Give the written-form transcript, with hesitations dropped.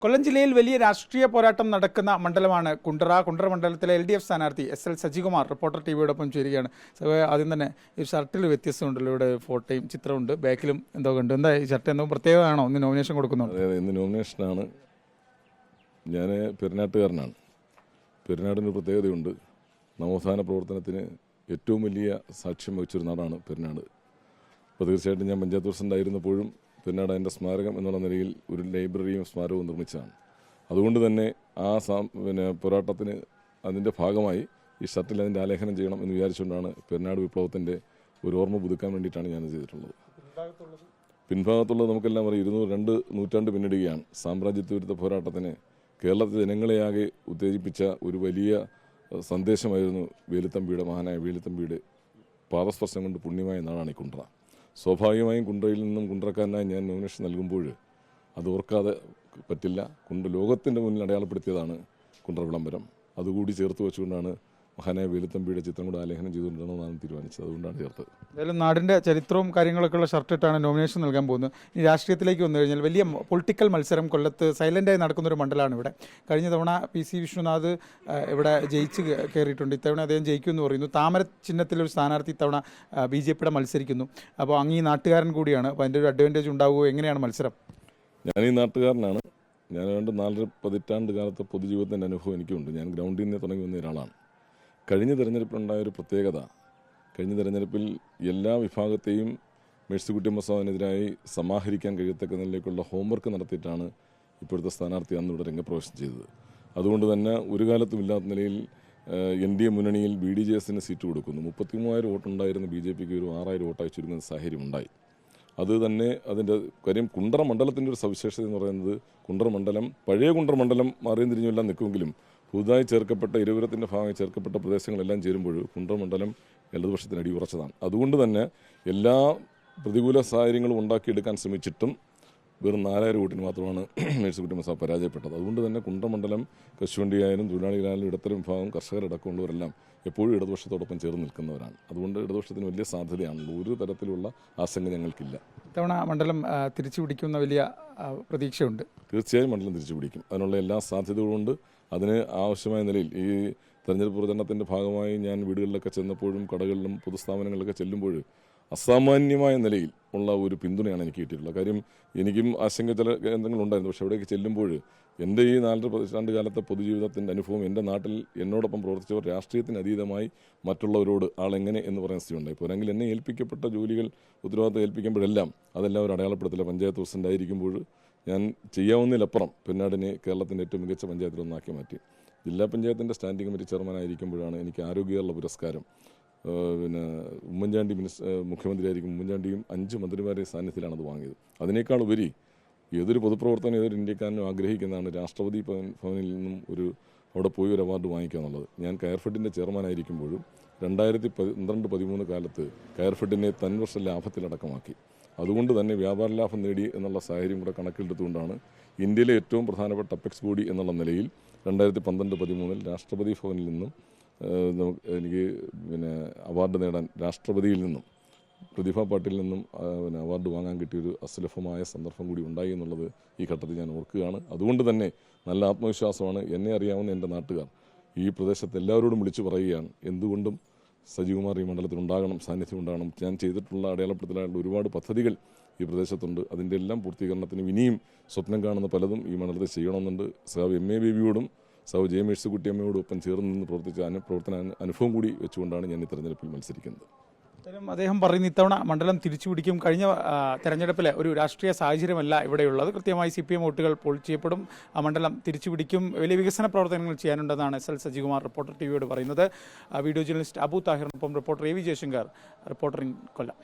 കൊല്ലം ജില്ലയിൽ വലിയ രാഷ്ട്രീയ പോരാട്ടം നടക്കുന്ന മണ്ഡലമാണ് കുണ്ടറ മണ്ഡലത്തിലെ LDF സ്ഥാനാർത്ഥി SL സജികുമാർ റിപ്പോർട്ടർ ടിവിയോടൊപ്പം ചേരുകയാണ്. ആദ്യം തന്നെ ഈ ഷർട്ടിൽ വ്യത്യസ്തമുണ്ടല്ലോ, ഇവിടെ ഫോട്ടോയും ചിത്രമുണ്ട്, ബാക്കിലും എന്തോ ഉണ്ട്. എന്താ ഈ ഷർട്ട് എന്തോ പ്രത്യേകമാണോ ഇന്ന് നോമിനേഷൻ കൊടുക്കുന്നുണ്ട്? അതെ, ഇന്ന് നോമിനേഷനാണ്. ഞാൻ പെരുന്നാട്ടുകാരനാണ്. പെരുന്നാടിന് പ്രത്യേകതയുണ്ട്. നവോത്ഥാന പ്രവർത്തനത്തിന് ഏറ്റവും വലിയ സാക്ഷ്യം വഹിച്ചൊരു നാടാണ് പെരുന്നാട്. അപ്പോൾ തീർച്ചയായിട്ടും ഞാൻ പഞ്ചായത്ത് പ്രസിഡന്റ് ആയിരുന്നപ്പോഴും പെരുന്നാട് അതിൻ്റെ സ്മാരകം എന്നുള്ള നിലയിൽ ഒരു ലൈബ്രറിയും സ്മാരകവും നിർമ്മിച്ചതാണ്. അതുകൊണ്ട് തന്നെ ആ പോരാട്ടത്തിന് അതിൻ്റെ ഭാഗമായി ഈ ഷർട്ടിൽ അതിൻ്റെ ആലേഖനം ചെയ്യണം എന്ന് വിചാരിച്ചുകൊണ്ടാണ് പെരുന്നാട് വിപ്ലവത്തിൻ്റെ ഒരു ഓർമ്മ പുതുക്കാൻ വേണ്ടിയിട്ടാണ് ഞാനത് ചെയ്തിട്ടുള്ളത്. പിൻഭാഗത്തുള്ളത് നമുക്കെല്ലാം അറിയാം, 2 നൂറ്റാണ്ട് പിന്നിടുകയാണ്. സാമ്രാജ്യത്വ വിരുദ്ധ പോരാട്ടത്തിന് കേരളത്തിലെ ജനങ്ങളെയാകെ ഉത്തേജിപ്പിച്ച ഒരു വലിയ സന്ദേശമായിരുന്നു മഹാനായ വേലുത്തമ്പിയുടെ പാദസ്പർശം കൊണ്ട് പുണ്യമായ നാടാണ് ഈ കുണ്ടറ. സ്വാഭാവികമായും കുണ്ടറയിൽ നിന്നും കുണ്ടറക്കാരനായി ഞാൻ നോമിനേഷൻ നൽകുമ്പോൾ അത് ഓർക്കാതെ പറ്റില്ല. ലോകത്തിൻ്റെ മുന്നിൽ അടയാളപ്പെടുത്തിയതാണ് കുണ്ടറ വിളംബരം. അതുകൂടി ചേർത്ത് വെച്ചുകൊണ്ടാണ് മഹാനായ വേലുത്തമ്പിയുടെ ചിത്രം കൂടെ ആലേഖനം ചെയ്തുകൊണ്ടാണ് തീരുമാനിച്ചത്. അതുകൊണ്ടാണ് ചേർത്തത്. എന്തായാലും നാടിൻ്റെ ചരിത്രവും കാര്യങ്ങളൊക്കെ ഉള്ള ഷർട്ടിട്ടാണ് നോമിനേഷൻ നൽകാൻ പോകുന്നത്. ഈ രാഷ്ട്രീയത്തിലേക്ക് വന്നു കഴിഞ്ഞാൽ വലിയ പൊളിറ്റിക്കൽ മത്സരം കൊല്ലത്ത് സൈലൻ്റായി നടക്കുന്നൊരു മണ്ഡലമാണ് ഇവിടെ. കഴിഞ്ഞ തവണ PC വിശ്വനാഥ് ഇവിടെ ജയിച്ച് കയറിയിട്ടുണ്ട്. ഇത്തവണ അദ്ദേഹം ജയിക്കുമെന്ന് പറയുന്നു. താമര ചിഹ്നത്തിലൊരു സ്ഥാനാർത്ഥി ഇത്തവണ BJP മത്സരിക്കുന്നു. അപ്പോൾ അങ്ങ് ഈ നാട്ടുകാരൻ കൂടിയാണ്, അപ്പോൾ അതിൻ്റെ ഒരു അഡ്വാൻറ്റേജ് ഉണ്ടാവുമോ? എങ്ങനെയാണ് മത്സരം? ഞാൻ ഈ നാട്ടുകാരനാണ്. ഞാൻ 4 പതിറ്റാണ്ട് കാലത്തെ പൊതുജീവിതത്തിൻ്റെ അനുഭവം എനിക്കുണ്ട്. ഞാൻ ഗ്രൗണ്ടിൽ നിന്ന് തുടങ്ങി വന്ന ഒരാളാണ്. കഴിഞ്ഞ തെരഞ്ഞെടുപ്പിലുണ്ടായൊരു പ്രത്യേകത, കഴിഞ്ഞ തെരഞ്ഞെടുപ്പിൽ എല്ലാ വിഭാഗത്തെയും മേഴ്സിക്കുട്ടിയമ്മ സാഹിബിനെതിരായി സമാഹരിക്കാൻ കഴിയത്തക്ക നിലയിലേക്കുള്ള ഹോംവർക്ക് നടത്തിയിട്ടാണ് ഇപ്പോഴത്തെ സ്ഥാനാർത്ഥി അന്ന് ഇവിടെ രംഗപ്രവേശനം ചെയ്തത്. അതുകൊണ്ട് തന്നെ ഒരു കാലത്തും ഇല്ലാത്ത നിലയിൽ NDA മുന്നണിയിൽ BDJSന് സീറ്റ് കൊടുക്കുന്നു. 33,000 വോട്ടുണ്ടായിരുന്ന BJPക്ക് ഒരു 6,000 വോട്ടായി ചുരുങ്ങുന്ന സാഹചര്യം ഉണ്ടായി. അത് തന്നെ അതിൻ്റെ കാര്യം. കുണ്ടറ മണ്ഡലത്തിൻ്റെ ഒരു സവിശേഷത എന്ന് പറയുന്നത്, കുണ്ടറ മണ്ഡലം പഴയ കുണ്ടറ മണ്ഡലം മാറിയും തിരിഞ്ഞുമെല്ലാം നിൽക്കുമെങ്കിലും പുതുതായി ചേർക്കപ്പെട്ട ഇരുവരത്തിൻ്റെ ഭാഗമായി ചേർക്കപ്പെട്ട പ്രദേശങ്ങളെല്ലാം ചേരുമ്പോൾ കുണ്ടറ മണ്ഡലം ഇടതുപക്ഷത്തിന് അടിയുറച്ചതാണ്. അതുകൊണ്ട് തന്നെ എല്ലാ പ്രതികൂല സാഹചര്യങ്ങളും ഉണ്ടാക്കിയെടുക്കാൻ ശ്രമിച്ചിട്ടും വെറും 4,000 വോട്ടിന് മാത്രമാണ് മേഴ്സിക്കുട്ടിയമ്മ സാഹിബ് പരാജയപ്പെട്ടത്. അതുകൊണ്ട് തന്നെ കുണ്ടറ മണ്ഡലം കശുവണ്ടിയായാലും തൊഴിലാളികളായാലും ഇടത്തരം വിഭാഗം കർഷകരടക്കമുള്ളവരെല്ലാം എപ്പോഴും ഇടതുപക്ഷത്തോടൊപ്പം ചേർന്ന് നിൽക്കുന്നവരാണ്. അതുകൊണ്ട് ഇടതുപക്ഷത്തിന് വലിയ സാധ്യതയാണല്ലോ. ഒരു തരത്തിലുള്ള ആശങ്ക ഞങ്ങൾക്കില്ല. ഇത്തവണ മണ്ഡലം തിരിച്ചു പിടിക്കുന്ന വലിയ പ്രതീക്ഷയുണ്ട്. തീർച്ചയായും മണ്ഡലം തിരിച്ചു പിടിക്കും. അതിനുള്ള എല്ലാ സാധ്യതകളുമുണ്ട്. അതിന് ആവശ്യമായ നിലയിൽ ഈ തെരഞ്ഞെടുപ്പ് പ്രചരണത്തിൻ്റെ ഭാഗമായി ഞാൻ വീടുകളിലൊക്കെ ചെന്നപ്പോഴും കടകളിലും പൊതുസ്ഥാപനങ്ങളിലൊക്കെ ചെല്ലുമ്പോൾ അസാമാന്യമായ നിലയിൽ ഉള്ള ഒരു പിന്തുണയാണ് എനിക്ക് കിട്ടിയിട്ടുള്ളത്. കാര്യം എനിക്കും ആശങ്ക ചില കേന്ദ്രങ്ങളുണ്ടായിരുന്നു. പക്ഷേ അവിടേക്ക് ചെല്ലുമ്പോൾ എൻ്റെ ഈ 4 പതിറ്റാണ്ട് കാലത്തെ പൊതുജീവിതത്തിൻ്റെ അനുഭവം, എൻ്റെ നാട്ടിൽ എന്നോടൊപ്പം പ്രവർത്തിച്ചവർ രാഷ്ട്രീയത്തിന് അതീതമായി മറ്റുള്ളവരോട് ആളെങ്ങനെ എന്ന് പറയുന്ന സ്ഥിതി ഉണ്ടായി. പോരെങ്കിൽ എന്നെ ഏൽപ്പിക്കപ്പെട്ട ജോലികൾ ഉത്തരവാദിത്തം ഏൽപ്പിക്കുമ്പോഴെല്ലാം അതെല്ലാം ഒരു അടയാളപ്പെടുത്തില്ല. പഞ്ചായത്ത് പ്രസിഡന്റ് ആയിരിക്കുമ്പോൾ ഞാൻ ചെയ്യാവുന്നതിലപ്പുറം പെരുന്നാടിനെ കേരളത്തിൻ്റെ ഏറ്റവും മികച്ച പഞ്ചായത്തിലൊന്നാക്കി മാറ്റി. ജില്ലാ പഞ്ചായത്തിൻ്റെ സ്റ്റാൻഡിംഗ് കമ്മിറ്റി ചെയർമാനായിരിക്കുമ്പോഴാണ് എനിക്ക് ആരോഗ്യകേരള പുരസ്കാരം ഉമ്മൻചാണ്ടി മുഖ്യമന്ത്രിയായിരിക്കും ഉമ്മൻചാണ്ടിയും 5 മന്ത്രിമാരുടെ സാന്നിധ്യത്തിലാണ് അത് വാങ്ങിയത്. അതിനേക്കാൾ ഉപരി ഏതൊരു പൊതുപ്രവർത്തനം ഏതൊരു ഇന്ത്യക്കാരനും ആഗ്രഹിക്കുന്നതാണ് രാഷ്ട്രപതി ഭവനിൽ നിന്നും അവിടെ പോയി ഒരു അവാർഡ് വാങ്ങിക്കുക എന്നുള്ളത്. ഞാൻ കയർഫെഡിൻ്റെ ചെയർമാനായിരിക്കുമ്പോഴും 2012-13 കാലത്ത് കയർഫെഡിനെ തൻവർഷ ലാഭത്തിലടക്കമാക്കി. അതുകൊണ്ട് തന്നെ വ്യാപാര ലാഭം നേടി എന്നുള്ള സാഹചര്യം കൂടെ കണക്കിലെടുത്തുകൊണ്ടാണ് ഇന്ത്യയിലെ ഏറ്റവും പ്രധാനപ്പെട്ട അപ്പെക്സ് ബോഡി എന്നുള്ള നിലയിൽ 2012-13 രാഷ്ട്രപതി ഭവനിൽ നിന്നും എനിക്ക് അവാർഡ് നേടാൻ രാഷ്ട്രപതിയിൽ നിന്നും പ്രതിഭ പാട്ടീലിൽ നിന്നും അവാർഡ് വാങ്ങാൻ കിട്ടിയൊരു അസുലഭമായ സന്ദർഭം കൂടി ഉണ്ടായി എന്നുള്ളത് ഈ ഘട്ടത്തിൽ ഞാൻ ഓർക്കുകയാണ്. അതുകൊണ്ട് തന്നെ നല്ല ആത്മവിശ്വാസമാണ്. എന്നെ അറിയാവുന്ന എൻ്റെ നാട്ടുകാർ ഈ പ്രദേശത്ത് എല്ലാവരോടും വിളിച്ചു പറയുകയാണ്, എന്തുകൊണ്ടും സജികുമാർ ഈ മണ്ഡലത്തിൽ ഉണ്ടാകണം, സാന്നിധ്യം ഉണ്ടാകണം. ഞാൻ ചെയ്തിട്ടുള്ള അടയാളപ്പെടുത്തലായുള്ള ഒരുപാട് പദ്ധതികൾ ഈ പ്രദേശത്തുണ്ട്. അതിൻ്റെ എല്ലാം പൂർത്തീകരണത്തിന് ഇനിയും സ്വപ്നം കാണുന്ന പലതും ഈ മണ്ഡലത്തിൽ ചെയ്യണമെന്നുണ്ട്. സഹ MA ബേബിയോടും സഹ J മേഴ്സിക്കുട്ടിയമ്മയോടും ഒപ്പം ചേർന്ന് നിന്ന് പ്രവർത്തന അനുഭവം കൂടി വെച്ചുകൊണ്ടാണ് ഞാൻ ഈ തെരഞ്ഞെടുപ്പിൽ മത്സരിക്കുന്നത്. അദ്ദേഹം പറയുന്നു ഇത്തവണ മണ്ഡലം തിരിച്ചു പിടിക്കും. കഴിഞ്ഞ തെരഞ്ഞെടുപ്പിലെ ഒരു രാഷ്ട്രീയ സാഹചര്യമല്ല ഇവിടെയുള്ളത്. കൃത്യമായി CPM വോട്ടുകൾ പോൾ ചെയ്യപ്പെടും. ആ മണ്ഡലം തിരിച്ചു പിടിക്കും. വലിയ വികസന പ്രവർത്തനങ്ങൾ ചെയ്യാനുണ്ടെന്നാണ് SL സജികുമാർ റിപ്പോർട്ടർ ടിവിയോട് പറയുന്നത്. വീഡിയോ ജേർണലിസ്റ്റ് അബു താഹിറിനൊപ്പം reporter AV Jayashankar, reporter in Kollam.